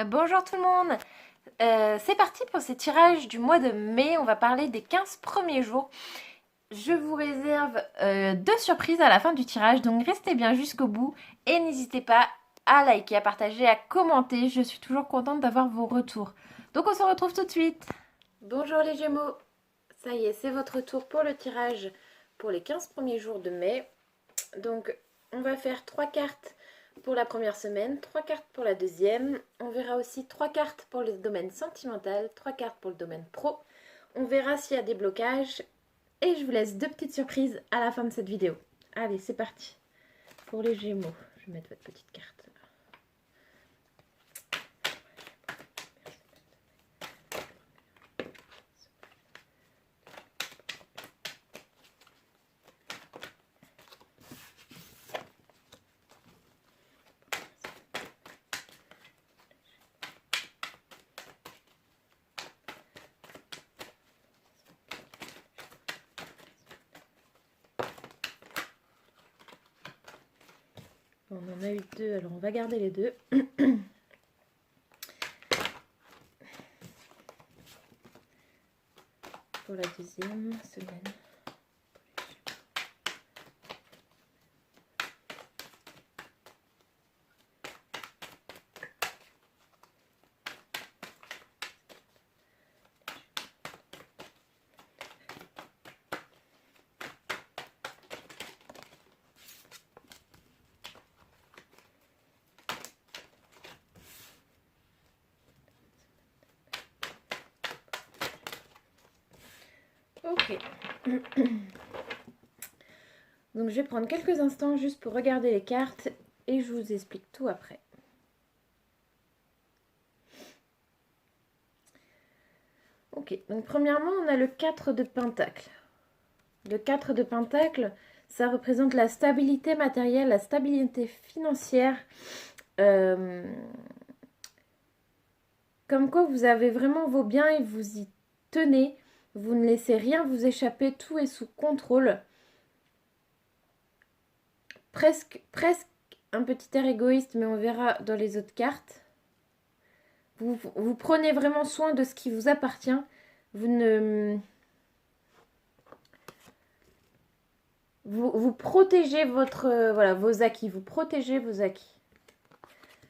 Bonjour tout le monde. C'est parti pour ces tirages du mois de mai. On va parler des 15 premiers jours. Je vous réserve deux surprises à la fin du tirage, donc restez bien jusqu'au bout et n'hésitez pas à liker, à partager, à commenter. Je suis toujours contente d'avoir vos retours. Donc on se retrouve tout de suite. Bonjour les Gémeaux. Ça y est, c'est votre tour pour le tirage pour les 15 premiers jours de mai. Donc on va faire 3 cartes pour la première semaine, 3 cartes pour la deuxième. On verra aussi 3 cartes pour le domaine sentimental, 3 cartes pour le domaine pro. On verra s'il y a des blocages. Et je vous laisse deux petites surprises à la fin de cette vidéo. Allez, c'est parti. Pour les Gémeaux, je vais mettre votre petite carte. On en a eu deux, alors on va garder les deux. Pour la deuxième semaine. Ok. Donc je vais prendre quelques instants juste pour regarder les cartes et je vous explique tout après. Ok, donc premièrement on a le 4 de Pentacle. Le 4 de Pentacle, ça représente la stabilité matérielle, la stabilité financière. Comme quoi vous avez vraiment vos biens et vous y tenez. Vous ne laissez rien vous échapper, tout est sous contrôle. Presque un petit air égoïste, mais on verra dans les autres cartes. Vous prenez vraiment soin de ce qui vous appartient. Vous ne... Vous protégez votre, voilà, vos acquis. Vous protégez vos acquis.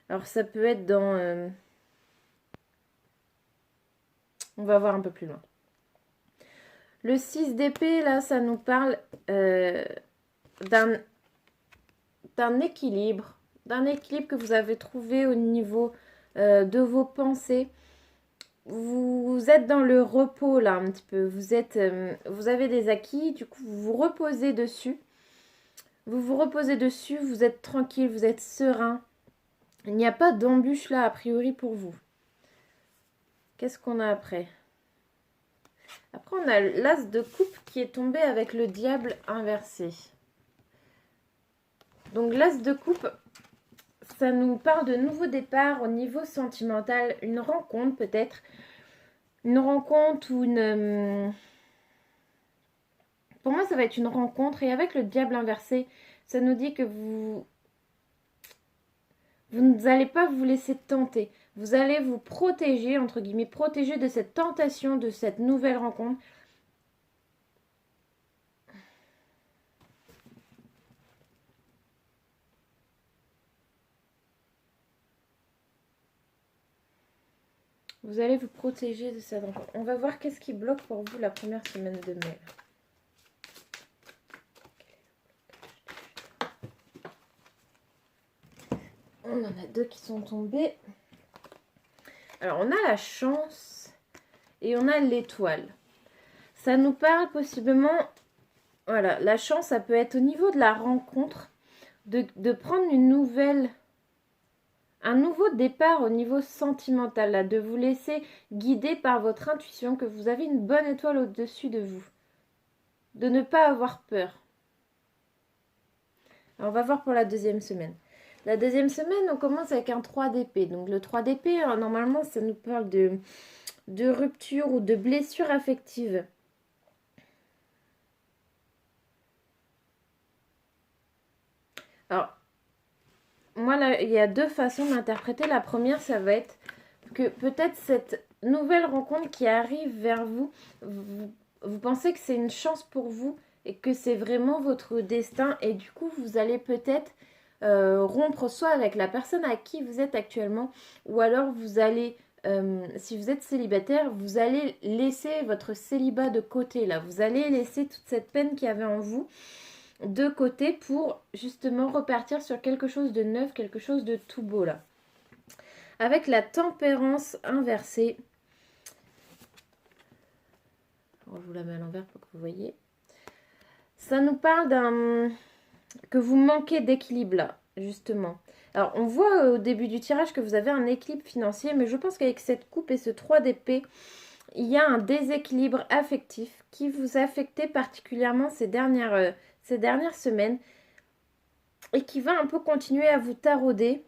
Alors ça peut être dans... On va voir un peu plus loin. Le 6 d'épée, là, ça nous parle d'un équilibre. D'un équilibre que vous avez trouvé au niveau de vos pensées. Vous êtes dans le repos, là, un petit peu. Vous avez des acquis, du coup, vous vous reposez dessus. Vous vous reposez dessus, vous êtes tranquille, vous êtes serein. Il n'y a pas d'embûche, là, a priori, pour vous. Qu'est-ce qu'on a après ? Après, on a l'as de coupe qui est tombé avec le diable inversé. Donc, l'as de coupe, ça nous parle de nouveaux départs au niveau sentimental. Une rencontre, peut-être. Une rencontre ou une... Pour moi, ça va être une rencontre. Et avec le diable inversé, ça nous dit que vous n'allez pas vous laisser tenter. Vous allez vous protéger, entre guillemets, protéger de cette tentation, de cette nouvelle rencontre. Vous allez vous protéger de cette rencontre. On va voir qu'est-ce qui bloque pour vous la première semaine de mai. On en a deux qui sont tombés. Alors, on a la chance et on a l'étoile. Ça nous parle possiblement... Voilà, la chance, ça peut être au niveau de la rencontre, de prendre une nouvelle... Un nouveau départ au niveau sentimental, là, de vous laisser guider par votre intuition, que vous avez une bonne étoile au-dessus de vous. De ne pas avoir peur. Alors, on va voir pour la deuxième semaine. La deuxième semaine, on commence avec un 3 d'épée. Donc, le 3 d'épée, normalement, ça nous parle de rupture ou de blessure affective. Alors, moi, là, il y a deux façons d'interpréter. La première, ça va être que peut-être cette nouvelle rencontre qui arrive vers vous, vous pensez que c'est une chance pour vous et que c'est vraiment votre destin. Et du coup, vous allez peut-être rompre soit avec la personne à qui vous êtes actuellement, ou alors vous allez, si vous êtes célibataire, vous allez laisser votre célibat de côté là. Vous allez laisser toute cette peine qu'il y avait en vous de côté pour justement repartir sur quelque chose de neuf, quelque chose de tout beau là. Avec la tempérance inversée. Alors, je vous la mets à l'envers pour que vous voyez. Ça nous parle d'un que vous manquez d'équilibre là, justement. Alors, on voit au début du tirage que vous avez un équilibre financier, mais je pense qu'avec cette coupe et ce 3 d'épée, il y a un déséquilibre affectif qui vous a affecté particulièrement ces dernières semaines et qui va un peu continuer à vous tarauder,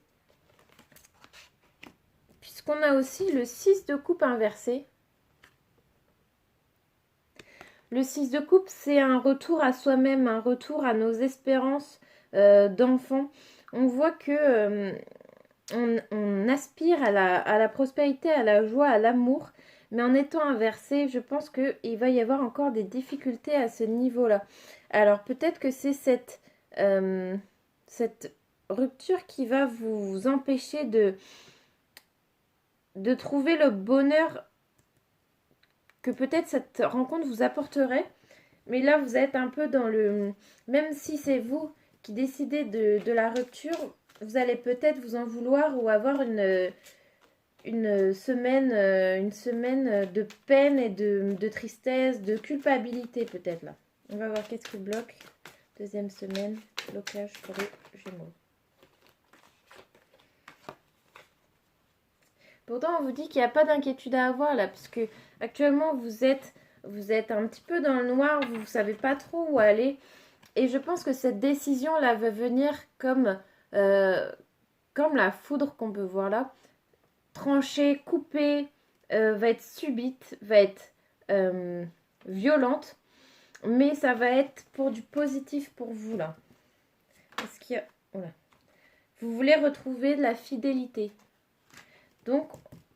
puisqu'on a aussi le 6 de coupe inversé. Le 6 de coupe, c'est un retour à soi-même, un retour à nos espérances d'enfant. On voit que on aspire à la prospérité, à la joie, à l'amour, mais en étant inversé, je pense qu'il va y avoir encore des difficultés à ce niveau-là. Alors peut-être que c'est cette rupture qui va vous empêcher de trouver le bonheur que peut-être cette rencontre vous apporterait. Mais là, vous êtes un peu dans le... Même si c'est vous qui décidez de la rupture, vous allez peut-être vous en vouloir ou avoir une semaine de peine et de tristesse, de culpabilité peut-être là. On va voir qu'est-ce qui bloque. Deuxième semaine, blocage pour les Gémeaux. Pourtant, on vous dit qu'il n'y a pas d'inquiétude à avoir là, puisque actuellement vous êtes un petit peu dans le noir, vous ne savez pas trop où aller. Et je pense que cette décision-là va venir comme la foudre qu'on peut voir là. Tranchée, coupée, va être subite, va être violente. Mais ça va être pour du positif pour vous là. Parce qu'il y a... Voilà. Vous voulez retrouver de la fidélité. Donc,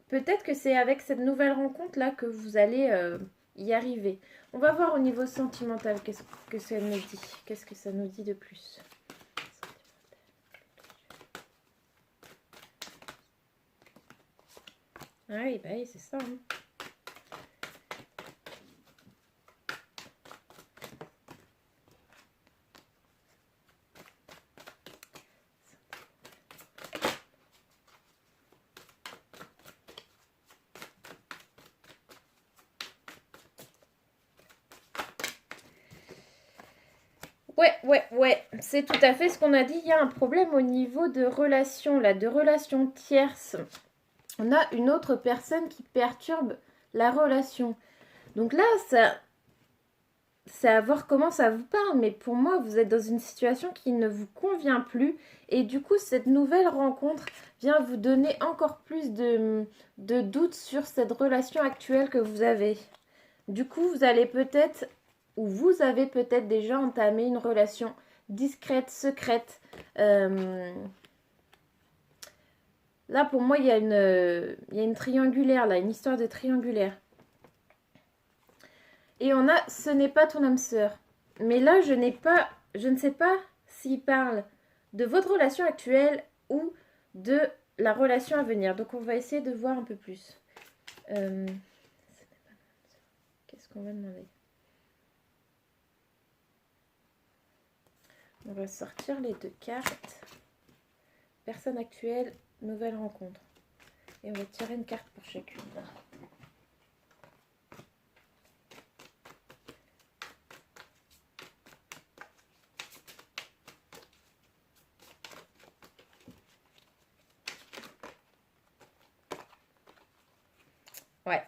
peut-être que c'est avec cette nouvelle rencontre-là que vous allez y arriver. On va voir au niveau sentimental qu'est-ce que ça nous dit. Qu'est-ce que ça nous dit de plus? Ah oui, bah oui, c'est ça. Hein. Ouais, c'est tout à fait ce qu'on a dit. Il y a un problème au niveau de relations, là, de relations tierces. On a une autre personne qui perturbe la relation. Donc là, c'est à voir comment ça vous parle. Mais pour moi, vous êtes dans une situation qui ne vous convient plus. Et du coup, cette nouvelle rencontre vient vous donner encore plus de doutes sur cette relation actuelle que vous avez. Du coup, vous allez peut-être... ou vous avez peut-être déjà entamé une relation discrète, secrète. Là, pour moi, il y a une triangulaire, là, une histoire de triangulaire. Et on a « ce n'est pas ton âme sœur ». Mais là, je ne sais pas s'il parle de votre relation actuelle ou de la relation à venir. Donc, on va essayer de voir un peu plus. Qu'est-ce qu'on va demander ? On va sortir les deux cartes. Personne actuelle, nouvelle rencontre. Et on va tirer une carte pour chacune. Ouais.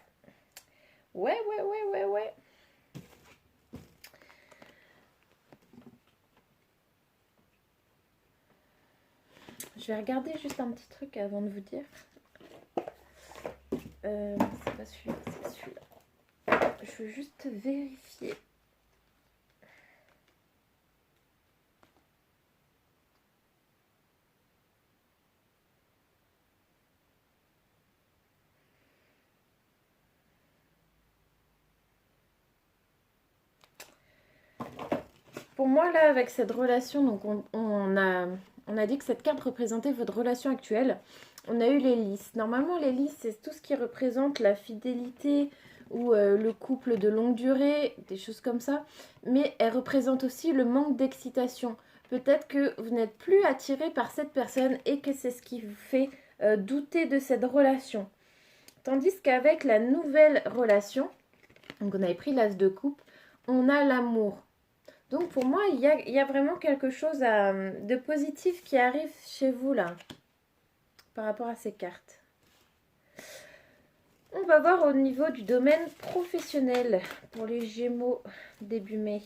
Ouais. Je vais regarder juste un petit truc avant de vous dire. C'est pas celui-là, c'est celui-là. Je veux juste vérifier. Pour moi, là, avec cette relation, donc on a dit que cette carte représentait votre relation actuelle. On a eu les lys. Normalement, les lys, c'est tout ce qui représente la fidélité ou le couple de longue durée, des choses comme ça. Mais elle représente aussi le manque d'excitation. Peut-être que vous n'êtes plus attiré par cette personne et que c'est ce qui vous fait douter de cette relation. Tandis qu'avec la nouvelle relation, donc on avait pris l'as de coupe, on a l'amour. Donc pour moi, il y a vraiment quelque chose de positif qui arrive chez vous là, par rapport à ces cartes. On va voir au niveau du domaine professionnel pour les Gémeaux début mai.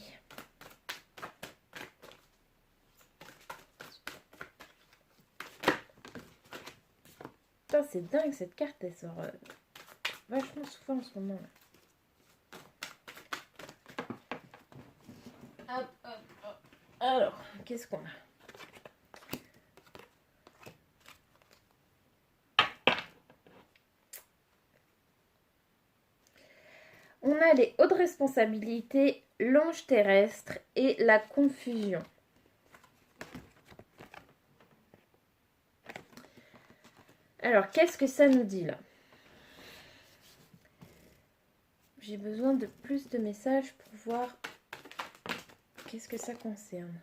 Putain, c'est dingue, cette carte, elle sort vachement souvent en ce moment là. Hop, hop, hop. Alors, qu'est-ce qu'on a? On a les hautes responsabilités, l'ange terrestre et la confusion. Alors, qu'est-ce que ça nous dit là? J'ai besoin de plus de messages pour voir qu'est-ce que ça concerne.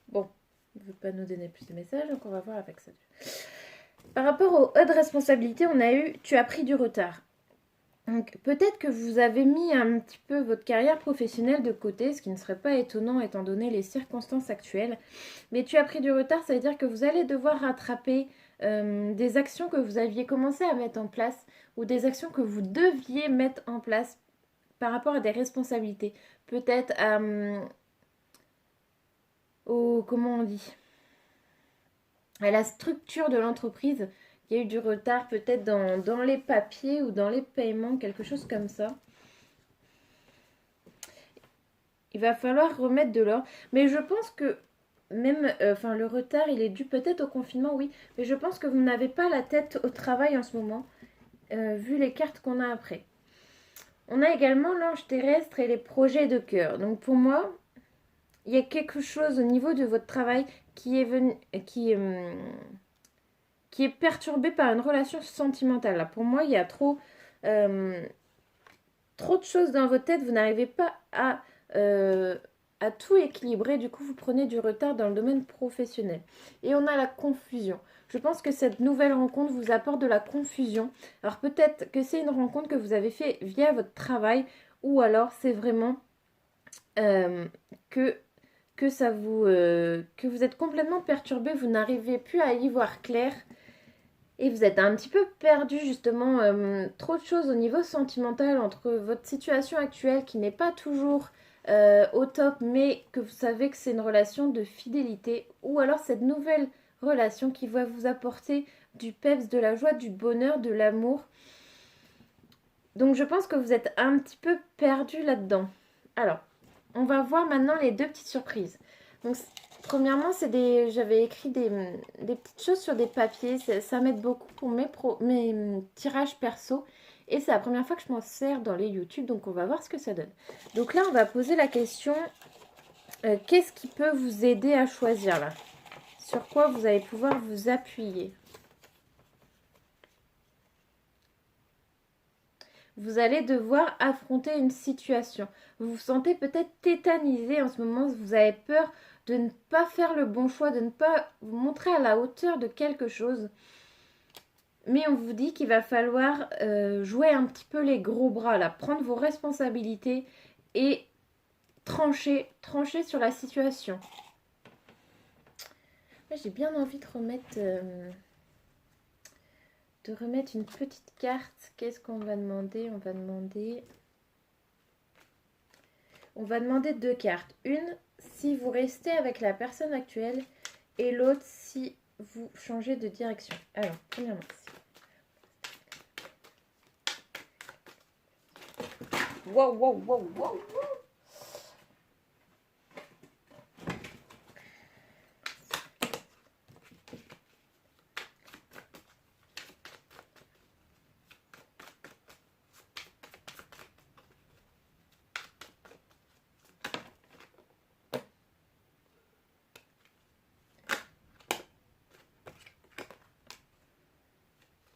Bon, il ne veut pas nous donner plus de messages, donc on va voir avec ça. Par rapport aux hautes responsabilités, on a eu « tu as pris du retard ». Donc peut-être que vous avez mis un petit peu votre carrière professionnelle de côté, ce qui ne serait pas étonnant étant donné les circonstances actuelles. Mais tu as pris du retard, ça veut dire que vous allez devoir rattraper des actions que vous aviez commencé à mettre en place ou des actions que vous deviez mettre en place par rapport à des responsabilités. Peut-être comment on dit, à la structure de l'entreprise. Il y a eu du retard peut-être dans les papiers ou dans les paiements, quelque chose comme ça. Il va falloir remettre de l'ordre. Mais je pense que même, le retard, il est dû peut-être au confinement, oui. Mais je pense que vous n'avez pas la tête au travail en ce moment, vu les cartes qu'on a après. On a également l'ange terrestre et les projets de cœur. Donc pour moi, il y a quelque chose au niveau de votre travail qui est perturbé par une relation sentimentale. Là, pour moi, il y a trop de choses dans votre tête. Vous n'arrivez pas à tout équilibrer. Du coup, vous prenez du retard dans le domaine professionnel. Et on a la confusion. Je pense que cette nouvelle rencontre vous apporte de la confusion. Alors peut-être que c'est une rencontre que vous avez fait via votre travail ou alors c'est vraiment que vous êtes complètement perturbé, vous n'arrivez plus à y voir clair et vous êtes un petit peu perdu justement, trop de choses au niveau sentimental entre votre situation actuelle qui n'est pas toujours au top, mais que vous savez que c'est une relation de fidélité, ou alors cette nouvelle relation qui va vous apporter du peps, de la joie, du bonheur, de l'amour. Donc je pense que vous êtes un petit peu perdu là-dedans. Alors, on va voir maintenant les deux petites surprises. Donc, premièrement, j'avais écrit des petites choses sur des papiers. Ça m'aide beaucoup pour mes tirages perso. Et c'est la première fois que je m'en sers dans les YouTube. Donc, on va voir ce que ça donne. Donc là, on va poser la question. Qu'est-ce qui peut vous aider à choisir là? Sur quoi vous allez pouvoir vous appuyer? Vous allez devoir affronter une situation. Vous vous sentez peut-être tétanisé en ce moment. Vous avez peur de ne pas faire le bon choix, de ne pas vous montrer à la hauteur de quelque chose. Mais on vous dit qu'il va falloir jouer un petit peu les gros bras, là, prendre vos responsabilités et trancher sur la situation. Moi, j'ai bien envie de remettre une petite carte. Qu'est-ce qu'on va demander? On va demander deux cartes. Une, si vous restez avec la personne actuelle et l'autre si vous changez de direction. Alors, premièrement, wow, wow, wow, wow.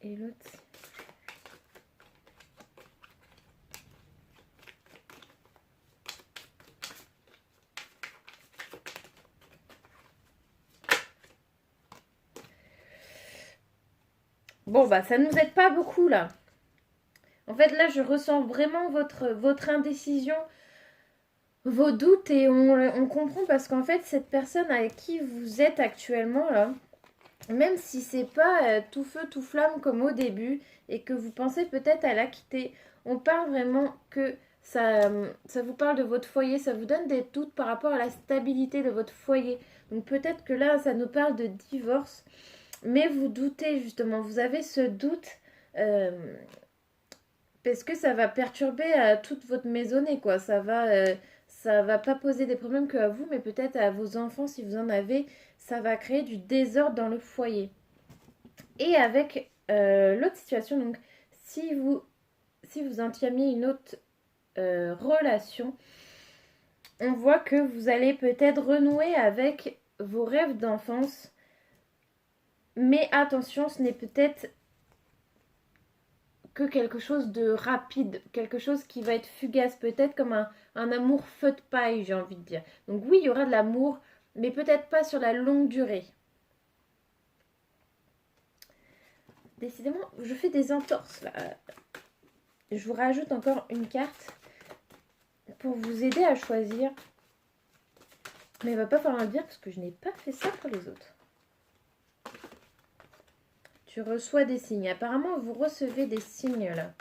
Et l'autre. Bon, bah, ça nous aide pas beaucoup, là. En fait, là, je ressens vraiment votre indécision, vos doutes, et on comprend parce qu'en fait, cette personne avec qui vous êtes actuellement, là, même si c'est pas tout feu, tout flamme comme au début, et que vous pensez peut-être à la quitter, on parle vraiment que ça vous parle de votre foyer, ça vous donne des doutes par rapport à la stabilité de votre foyer. Donc peut-être que là, ça nous parle de divorce, mais vous doutez justement, vous avez ce doute parce que ça va perturber toute votre maisonnée, quoi. Ça va pas poser des problèmes que à vous, mais peut-être à vos enfants si vous en avez. Ça va créer du désordre dans le foyer. Et avec l'autre situation, donc si vous entamiez une autre relation, on voit que vous allez peut-être renouer avec vos rêves d'enfance. Mais attention, ce n'est peut-être que quelque chose de rapide, quelque chose qui va être fugace, peut-être comme un amour feu de paille, j'ai envie de dire. Donc oui, il y aura de l'amour, mais peut-être pas sur la longue durée. Décidément, je fais des entorses là. Je vous rajoute encore une carte pour vous aider à choisir. Mais il va pas falloir le dire parce que je n'ai pas fait ça pour les autres. Tu reçois des signes. Apparemment, vous recevez des signes là.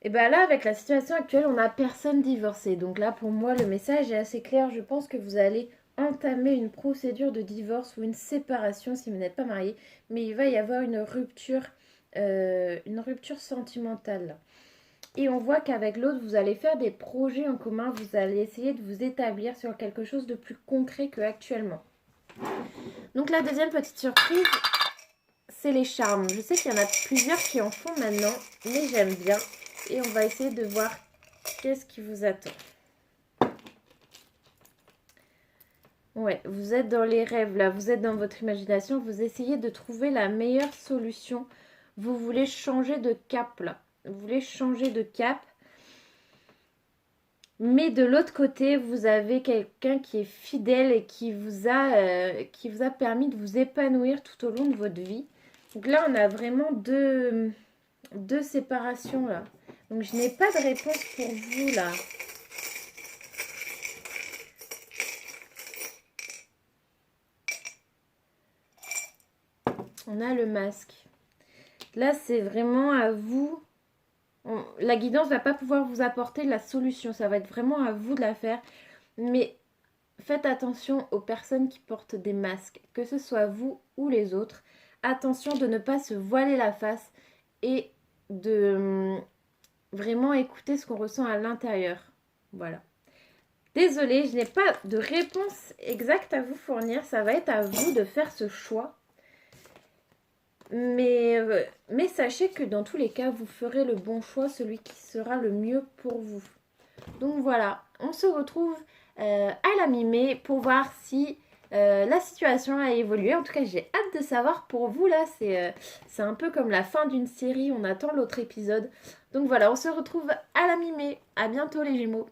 Et bien là, avec la situation actuelle, on n'a personne divorcé. Donc là, pour moi, le message est assez clair. Je pense que vous allez entamer une procédure de divorce ou une séparation si vous n'êtes pas marié. Mais il va y avoir une rupture sentimentale. Et on voit qu'avec l'autre, vous allez faire des projets en commun. Vous allez essayer de vous établir sur quelque chose de plus concret qu'actuellement. Donc la deuxième petite surprise, c'est les charmes. Je sais qu'il y en a plusieurs qui en font maintenant, mais j'aime bien. Et on va essayer de voir qu'est-ce qui vous attend. Ouais, vous êtes dans les rêves là, vous êtes dans votre imagination, vous essayez de trouver la meilleure solution. Vous voulez changer de cap là. Vous voulez changer de cap. Mais de l'autre côté, vous avez quelqu'un qui est fidèle et qui vous a permis de vous épanouir tout au long de votre vie. Donc là, on a vraiment deux séparations là. Donc je n'ai pas de réponse pour vous là. On a le masque. Là, c'est vraiment à vous. La guidance ne va pas pouvoir vous apporter la solution. Ça va être vraiment à vous de la faire. Mais faites attention aux personnes qui portent des masques, que ce soit vous ou les autres. Attention de ne pas se voiler la face et de vraiment écouter ce qu'on ressent à l'intérieur. Voilà. Désolée, je n'ai pas de réponse exacte à vous fournir. Ça va être à vous de faire ce choix. Mais sachez que dans tous les cas, vous ferez le bon choix, celui qui sera le mieux pour vous. Donc voilà, on se retrouve à la mi-mai pour voir si la situation a évolué. En tout cas, j'ai hâte de savoir pour vous. Là, c'est un peu comme la fin d'une série. On attend l'autre épisode. Donc voilà, on se retrouve à la mi-mai. À bientôt les Gémeaux.